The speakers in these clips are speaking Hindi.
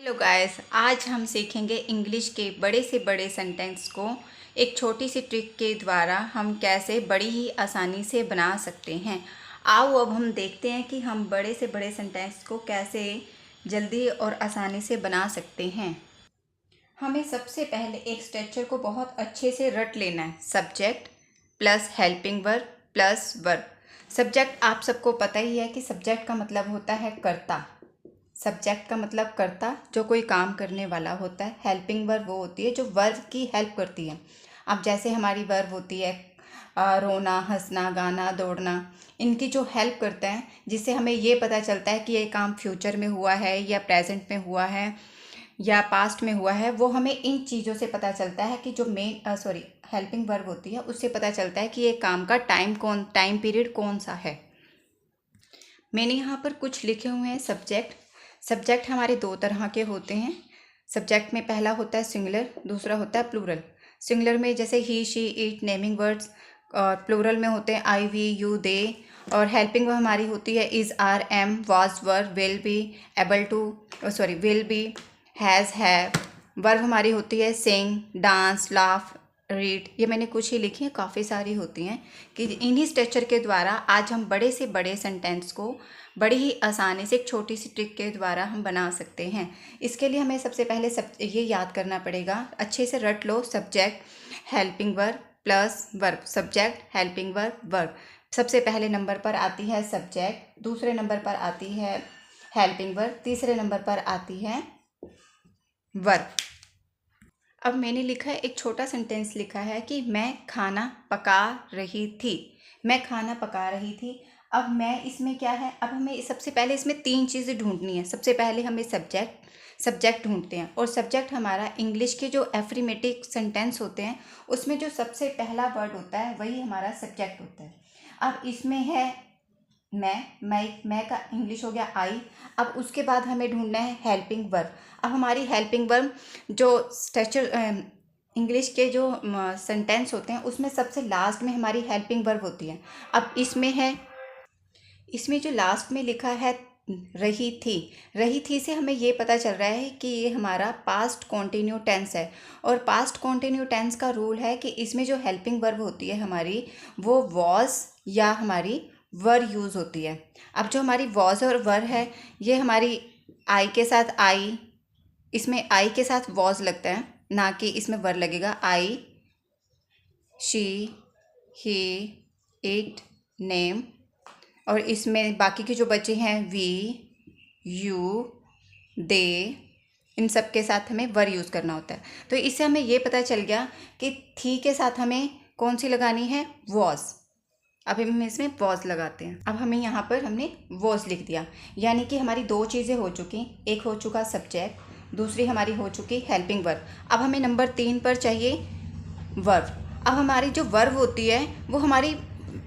हेलो गाइस, आज हम सीखेंगे इंग्लिश के बड़े से बड़े सेंटेंस को एक छोटी सी ट्रिक के द्वारा हम कैसे बड़ी ही आसानी से बना सकते हैं। आओ अब हम देखते हैं कि हम बड़े से बड़े सेंटेंस को कैसे जल्दी और आसानी से बना सकते हैं। हमें सबसे पहले एक स्ट्रक्चर को बहुत अच्छे से रट लेना है। Subject plus helping verb plus verb. Subject आप सबको पता ही है कि सब्जेक्ट का मतलब होता है कर्ता। सब्जेक्ट का मतलब कर्ता, जो कोई काम करने वाला होता है। हेल्पिंग वर्ब वो होती है जो वर्ब की हेल्प करती है। अब जैसे हमारी वर्ब होती है रोना, हंसना, गाना, दौड़ना, इनकी जो हेल्प करते हैं, जिससे हमें ये पता चलता है कि ये काम फ्यूचर में हुआ है या प्रेजेंट में हुआ है या पास्ट में हुआ है। वो हमें इन चीज़ों से पता चलता है कि जो हेल्पिंग वर्ब होती है उससे पता चलता है कि ये काम का टाइम पीरियड कौन सा है। मैंने यहाँ पर कुछ लिखे हुए हैं सब्जेक्ट हमारे दो तरह के होते हैं। सब्जेक्ट में पहला होता है सिंगुलर, दूसरा होता है प्लूरल। सिंगुलर में जैसे ही, शी, इट, नेमिंग वर्ड्स, और प्लूरल में होते हैं आई, वी, यू, दे। और हेल्पिंग वर्ब हमारी होती है is, are, am, was, were, will be, able to, will be, has, have. Verb हमारी होती है सिंग, डांस, लाफ, रीड। ये मैंने कुछ ही लिखी हैं, काफ़ी सारी होती हैं। कि इन्हीं स्ट्रक्चर के द्वारा आज हम बड़े से बड़े सेंटेंस को बड़ी ही आसानी से एक छोटी सी ट्रिक के द्वारा हम बना सकते हैं। इसके लिए हमें सबसे पहले ये याद करना पड़ेगा, अच्छे से रट लो। Subject helping verb plus verb. Subject helping verb verb. सबसे पहले नंबर पर आती है सब्जेक्ट, दूसरे नंबर पर आती है हेल्पिंग वर्ब, तीसरे नंबर पर आती है वर्ब। अब मैंने लिखा है, एक छोटा सेंटेंस लिखा है कि मैं खाना पका रही थी। मैं खाना पका रही थी। अब मैं इसमें क्या है, अब हमें सबसे पहले इसमें तीन चीज़ें ढूंढनी है। सबसे पहले हमें सब्जेक्ट ढूंढते हैं, और सब्जेक्ट हमारा इंग्लिश के जो एफर्मेटिव सेंटेंस होते हैं उसमें जो सबसे पहला वर्ड होता है वही हमारा सब्जेक्ट होता है। अब इसमें है मैं का इंग्लिश हो गया आई। अब उसके बाद हमें ढूंढना है हेल्पिंग वर्ब। अब हमारी हेल्पिंग वर्ब जो स्ट्रक्चर इंग्लिश के जो सेंटेंस होते हैं उसमें सबसे लास्ट में हमारी हेल्पिंग वर्ब होती है। अब इसमें जो लास्ट में लिखा है रही थी से हमें ये पता चल रहा है कि ये हमारा पास्ट कॉन्टिन्यू टेंस है। और पास्ट कॉन्टिन्यू टेंस का रूल है कि इसमें जो हेल्पिंग वर्ब होती है हमारी, वो वॉज या हमारी वर यूज़ होती है। अब जो हमारी वॉज और वर है, ये हमारी आई के साथ आई, इसमें आई के साथ वॉज लगता है, ना कि इसमें वर लगेगा। आई, शी, ही, इट, नेम। और इसमें बाकी के जो बचे हैं वी, यू, दे, इन सब के साथ हमें वर यूज़ करना होता है। तो इससे हमें ये पता चल गया कि थी के साथ हमें कौन सी लगानी है, वॉज। अब हम इसमें वॉज लगाते हैं। अब हमें यहाँ पर हमने वॉज लिख दिया, यानी कि हमारी दो चीज़ें हो चुकी। एक हो चुका सब्जेक्ट, दूसरी हमारी हो चुकी हेल्पिंग वर्ब। अब हमें नंबर 3 पर चाहिए वर्ब। अब हमारी जो वर्ब होती है वो हमारी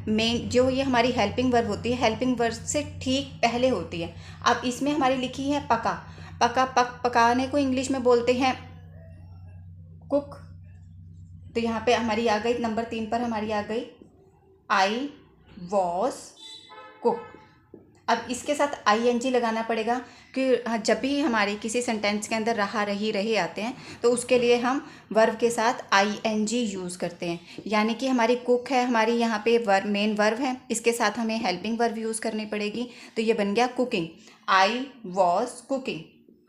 मेन, जो ये हमारी हेल्पिंग वर्ब होती है, हेल्पिंग वर्ब से ठीक पहले होती है। अब इसमें हमारी लिखी है पकाने को इंग्लिश में बोलते हैं कुक। तो यहाँ पे हमारी आ गई नंबर 3 पर हमारी आ गई आई वॉज कुक। अब इसके साथ ING लगाना पड़ेगा कि जब भी हमारे किसी सेंटेंस के अंदर रहा, रही, रहे आते हैं तो उसके लिए हम वर्ब के साथ ING यूज़ करते हैं। यानी कि हमारी कुक है, हमारी यहाँ पे मेन वर्ब है, इसके साथ हमें हेल्पिंग वर्ब यूज़ करनी पड़ेगी। तो ये बन गया cooking. I was cooking,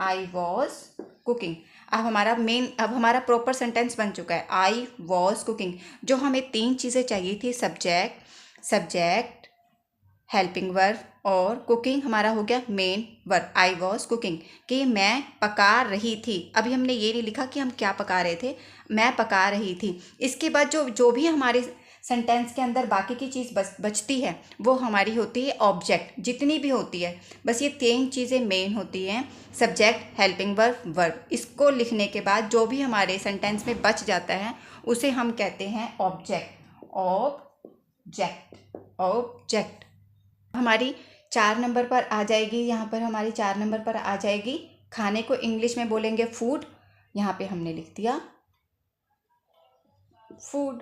I was cooking. अब हमारा प्रॉपर सेंटेंस बन चुका है, आई वॉज कुकिंग। जो हमें तीन चीज़ें चाहिए थी, सब्जेक्ट, हेल्पिंग वर्ब और कुकिंग, हमारा हो गया main verb. I was cooking, कि मैं पका रही थी। अभी हमने ये नहीं लिखा कि हम क्या पका रहे थे, मैं पका रही थी। इसके बाद जो भी हमारे सेंटेंस के अंदर बाकी की चीज़ बचती है वो हमारी होती है ऑब्जेक्ट। जितनी भी होती है, बस ये तीन चीज़ें मेन होती हैं, सब्जेक्ट, हेल्पिंग वर्ब, वर्ब। इसको लिखने के बाद जो भी हमारे सेंटेंस में बच जाता है उसे हम कहते हैं ऑब्जेक्ट। ऑब्जेक्ट हमारी 4 नंबर पर आ जाएगी। यहाँ पर हमारी 4 नंबर पर आ जाएगी खाने को इंग्लिश में बोलेंगे फूड। यहाँ पे हमने लिख दिया फूड।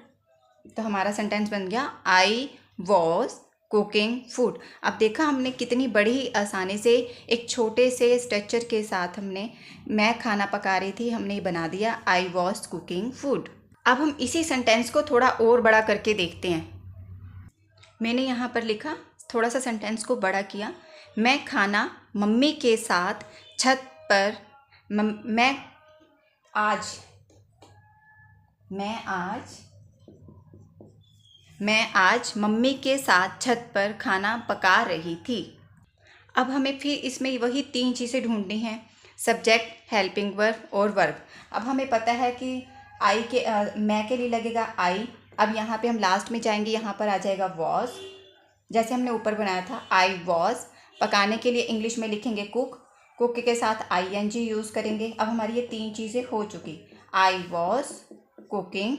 तो हमारा सेंटेंस बन गया आई वॉज कुकिंग फूड। अब देखा हमने कितनी बड़ी आसानी से एक छोटे से स्ट्रक्चर के साथ मैं खाना पका रही थी, हमने बना दिया आई वॉज कुकिंग फूड। अब हम इसी सेंटेंस को थोड़ा और बड़ा करके देखते हैं। मैंने यहाँ पर लिखा, थोड़ा सा सेंटेंस को बड़ा किया। मैं खाना मम्मी के साथ छत पर मैं आज मम्मी के साथ छत पर खाना पका रही थी। अब हमें फिर इसमें वही 3 चीज़ें ढूंढनी हैं, सब्जेक्ट, हेल्पिंग वर्ब और वर्ब। अब हमें पता है कि मैं के लिए लगेगा आई। अब यहाँ पे हम लास्ट में जाएंगे, यहाँ पर आ जाएगा वॉज, जैसे हमने ऊपर बनाया था आई वॉज। पकाने के लिए इंग्लिश में लिखेंगे कुक, कुक के साथ ING यूज़ करेंगे। अब हमारी ये 3 चीज़ें हो चुकी, आई वॉज कुकिंग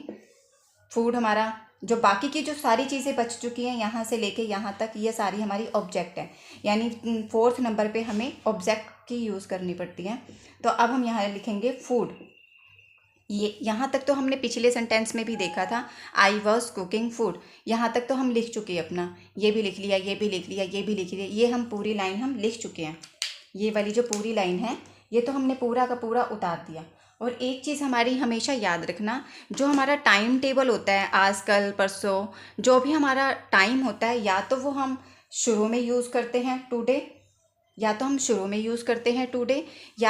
फूड। हमारा जो बाकी की जो सारी चीज़ें बच चुकी हैं यहाँ से लेके यहाँ तक, ये सारी हमारी ऑब्जेक्ट हैं, यानी 4th नंबर पे हमें ऑब्जेक्ट की यूज़ करनी पड़ती है। तो अब हम यहाँ लिखेंगे फूड। ये यहाँ तक तो हमने पिछले सेंटेंस में भी देखा था, आई वॉज कुकिंग फूड। यहाँ तक तो हम लिख चुके हैं अपना, ये भी लिख लिया, ये भी लिख लिया, ये भी लिख लिया, ये हम पूरी लाइन हम लिख चुके हैं। ये वाली जो पूरी लाइन है ये तो हमने पूरा का पूरा उतार दिया। और एक चीज़ हमारी हमेशा याद रखना, जो हमारा टाइम टेबल होता है, आज कल परसों जो भी हमारा टाइम होता है, या तो वो हम शुरू में यूज़ करते हैं टुडे, या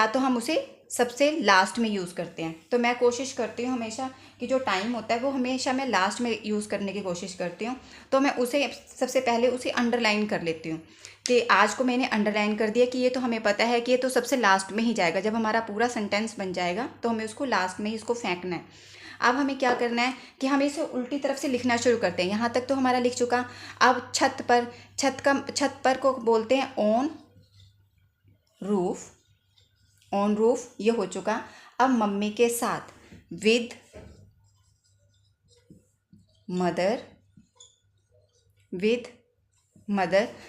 तो हम उसे सबसे लास्ट में यूज़ करते हैं। तो मैं कोशिश करती हूँ हमेशा कि जो टाइम होता है वो हमेशा मैं लास्ट में यूज़ करने की कोशिश करती हूँ। तो मैं उसे सबसे पहले उसे अंडरलाइन कर लेती हूँ कि आज को मैंने अंडरलाइन कर दिया कि ये तो हमें पता है कि ये तो सबसे लास्ट में ही जाएगा। जब हमारा पूरा सेंटेंस बन जाएगा तो हमें उसको लास्ट में ही इसको फेंकना है। अब हमें क्या करना है कि हम इसे उल्टी तरफ से लिखना शुरू करते हैं। यहाँ तक तो हमारा लिख चुका। अब छत पर को बोलते हैं ऑन रूफ, ये हो चुका। अब मम्मी के साथ विद मदर।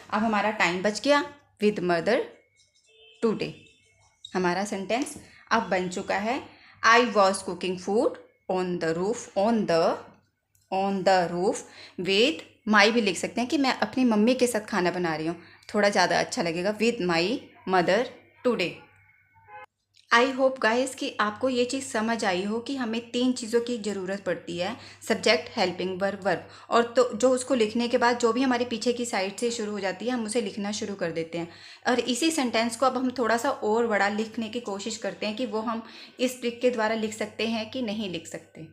अब हमारा टाइम बच गया, विद मदर टुडे। हमारा सेंटेंस अब बन चुका है, I was cooking food on the roof with my भी लिख सकते हैं कि मैं अपनी मम्मी के साथ खाना बना रही हूँ, थोड़ा ज़्यादा अच्छा लगेगा, with my mother today. I hope guys कि आपको ये चीज़ समझ आई हो कि हमें 3 चीज़ों की ज़रूरत पड़ती है, सब्जेक्ट, हेल्पिंग वर्ब। और तो जो उसको लिखने के बाद जो भी हमारे पीछे की साइड से शुरू हो जाती है, हम उसे लिखना शुरू कर देते हैं। और इसी सेंटेंस को अब हम थोड़ा सा और बड़ा लिखने की कोशिश करते हैं कि वो हम इस ट्रिक के द्वारा लिख सकते हैं कि नहीं लिख सकते।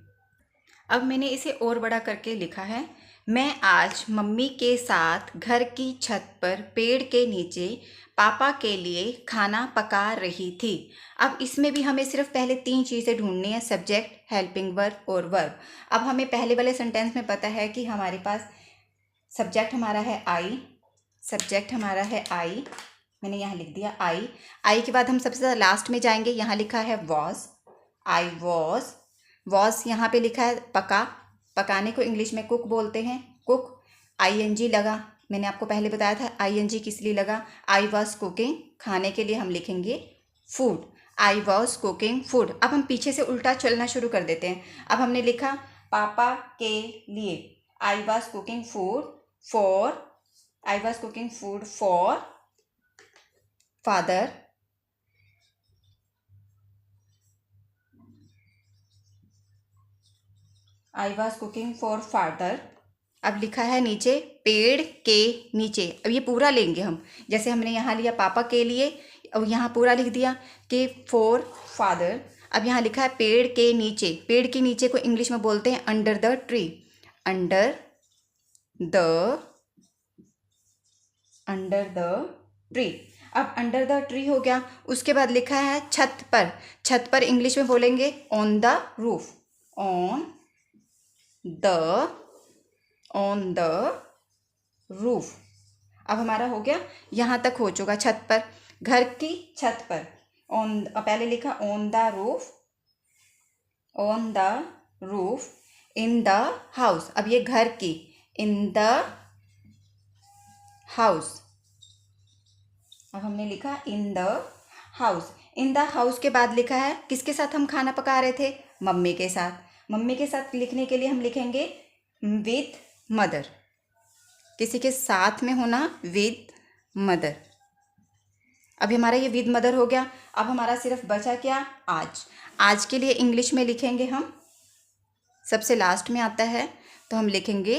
अब मैंने इसे और बड़ा करके लिखा है, मैं आज मम्मी के साथ घर की छत पर पेड़ के नीचे पापा के लिए खाना पका रही थी। अब इसमें भी हमें सिर्फ पहले 3 चीज़ें ढूंढनी है, सब्जेक्ट, हेल्पिंग वर्ब और वर्ब। अब हमें पहले वाले सेंटेंस में पता है कि हमारे पास सब्जेक्ट हमारा है आई, मैंने यहाँ लिख दिया आई के बाद हम सबसे ज़्यादा लास्ट में जाएंगे, यहाँ लिखा है वॉज, आई वॉज यहाँ पे लिखा है पकाने को इंग्लिश में कुक बोलते हैं, कुक। ING लगा, मैंने आपको पहले बताया था ING किस लिए लगा, आई वॉज कुकिंग, खाने के लिए हम लिखेंगे food, I was cooking food. अब हम पीछे से उल्टा चलना शुरू कर देते हैं। अब हमने लिखा पापा के लिए, I was cooking food for father, I was cooking for father. अब लिखा है नीचे पेड़ के नीचे। अब ये पूरा लेंगे हम, जैसे हमने यहाँ लिया पापा के लिए, और यहाँ पूरा लिख दिया कि फॉर फादर। अब यहाँ लिखा है पेड़ के नीचे, पेड़ के नीचे को इंग्लिश में बोलते हैं under the tree, under the tree. अब अंडर द ट्री हो गया। उसके बाद लिखा है छत पर इंग्लिश में बोलेंगे on the roof, on the roof. अब हमारा हो गया, यहाँ तक हो चुका, छत पर, घर की छत पर, पहले लिखा on the roof in the house. अब ये घर की, इन द हाउस। अब हमने लिखा इन द हाउस के बाद लिखा है किसके साथ हम खाना पका रहे थे, मम्मी के साथ। मम्मी के साथ लिखने के लिए हम लिखेंगे विथ मदर, किसी के साथ में होना, विद मदर। अभी हमारा ये विद मदर हो गया। अब हमारा सिर्फ बचा क्या, आज। आज के लिए इंग्लिश में लिखेंगे हम, सबसे लास्ट में आता है, तो हम लिखेंगे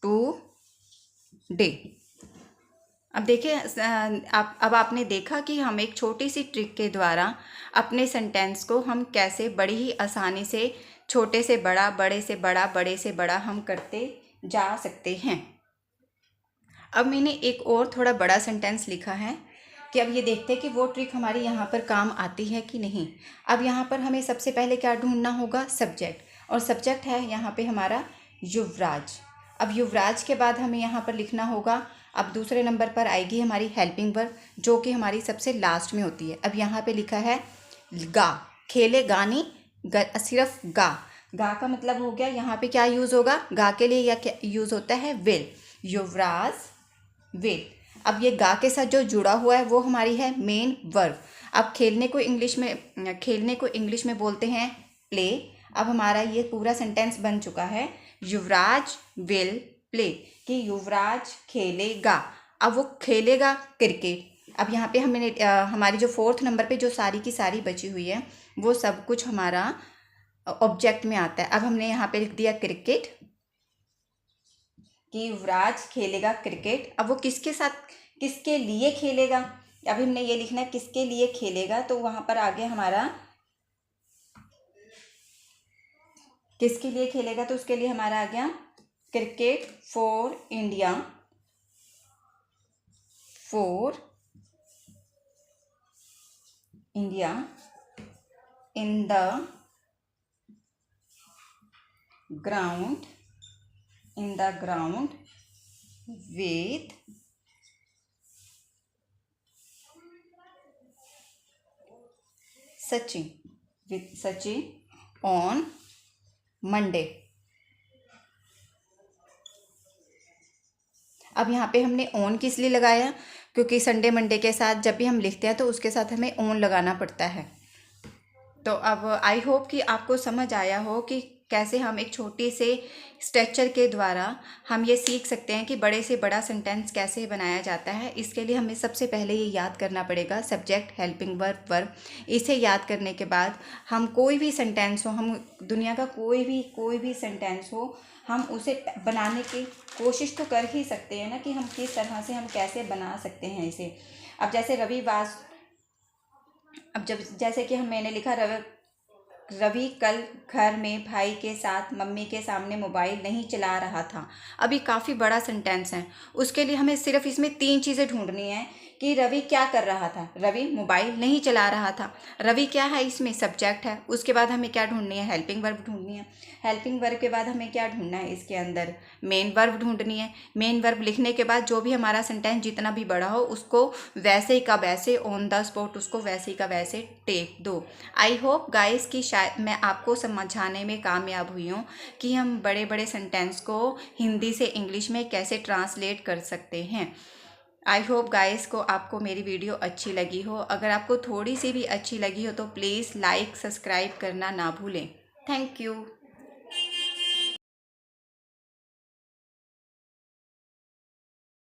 टू डे। अब देखिए, अब आपने देखा कि हम एक छोटी सी ट्रिक के द्वारा अपने सेंटेंस को हम कैसे बड़ी ही आसानी से छोटे से बड़ा, बड़े से बड़ा, बड़े से बड़ा हम करते जा सकते हैं। अब मैंने एक और थोड़ा बड़ा सेंटेंस लिखा है कि अब ये देखते हैं कि वो ट्रिक हमारी यहाँ पर काम आती है कि नहीं। अब यहाँ पर हमें सबसे पहले क्या ढूंढना होगा, सब्जेक्ट, और सब्जेक्ट है यहाँ पे हमारा युवराज। अब युवराज के बाद हमें यहाँ पर लिखना होगा, अब दूसरे नंबर पर आएगी हमारी हेल्पिंग वर्ब, जो कि हमारी सबसे लास्ट में होती है। अब यहाँ पे लिखा है गा, खेले गा नहीं, सिर्फ गा। गा का मतलब हो गया, यहाँ पे क्या यूज़ होगा, गा के लिए या क्या यूज़ होता है, विल। Yuvraj will. अब ये गा के साथ जो जुड़ा हुआ है वो हमारी है मेन वर्ब। अब खेलने को इंग्लिश में बोलते हैं प्ले। अब हमारा ये पूरा सेंटेंस बन चुका है, युवराज विल प्ले, कि युवराज खेलेगा। अब वो खेलेगा क्रिकेट। अब यहाँ पे हमने हमारी जो 4th नंबर पे जो सारी की सारी बची हुई है वो सब कुछ हमारा ऑब्जेक्ट में आता है। अब हमने यहाँ पे लिख दिया क्रिकेट, कि युवराज खेलेगा क्रिकेट। अब वो किसके साथ, किसके लिए खेलेगा, अभी हमने ये लिखना है किसके लिए खेलेगा, तो वहाँ पर आगे हमारा किसके लिए खेलेगा, तो उसके लिए हमारा आ गया cricket for India, for India in the ground, in the ground with Sachin on Monday। अब यहाँ पे हमने ऑन किस लिए लगाया, क्योंकि संडे मंडे के साथ जब भी हम लिखते हैं तो उसके साथ हमें ऑन लगाना पड़ता है। तो अब आई होप कि आपको समझ आया हो कि कैसे हम एक छोटी से स्ट्रक्चर के द्वारा हम ये सीख सकते हैं कि बड़े से बड़ा सेंटेंस कैसे बनाया जाता है। इसके लिए हमें सबसे पहले ये याद करना पड़ेगा, सब्जेक्ट, हेल्पिंग वर्ब, वर्ब। इसे याद करने के बाद हम कोई भी सेंटेंस हो, हम दुनिया का कोई भी सेंटेंस हो, हम उसे बनाने की कोशिश तो कर ही सकते हैं ना, कि हम किस तरह से हम कैसे बना सकते हैं इसे। अब जैसे जैसे कि मैंने लिखा, रवि कल घर में भाई के साथ मम्मी के सामने मोबाइल नहीं चला रहा था। अभी काफ़ी बड़ा सेंटेंस है, उसके लिए हमें सिर्फ इसमें 3 चीज़ें ढूंढनी है कि रवि क्या कर रहा था, रवि मोबाइल नहीं चला रहा था। रवि क्या है, इसमें सब्जेक्ट है। उसके बाद हमें क्या ढूंढनी है, हेल्पिंग वर्ब ढूंढनी है। हेल्पिंग वर्ब के बाद हमें क्या ढूंढना है, इसके अंदर मेन वर्ब ढूंढनी है। मेन वर्ब लिखने के बाद जो भी हमारा सेंटेंस जितना भी बड़ा हो उसको वैसे ही का वैसे ऑन द स्पॉट उसको वैसे ही का वैसे टेक दो। आई होप गाइस कि शायद मैं आपको समझाने में कामयाब हुई हूँ कि हम बड़े बड़े सेंटेंस को हिंदी से इंग्लिश में कैसे ट्रांसलेट कर सकते हैं। आई होप गाइस को आपको मेरी वीडियो अच्छी लगी हो। अगर आपको थोड़ी सी भी अच्छी लगी हो तो प्लीज़ लाइक सब्सक्राइब करना ना भूलें। Thank you.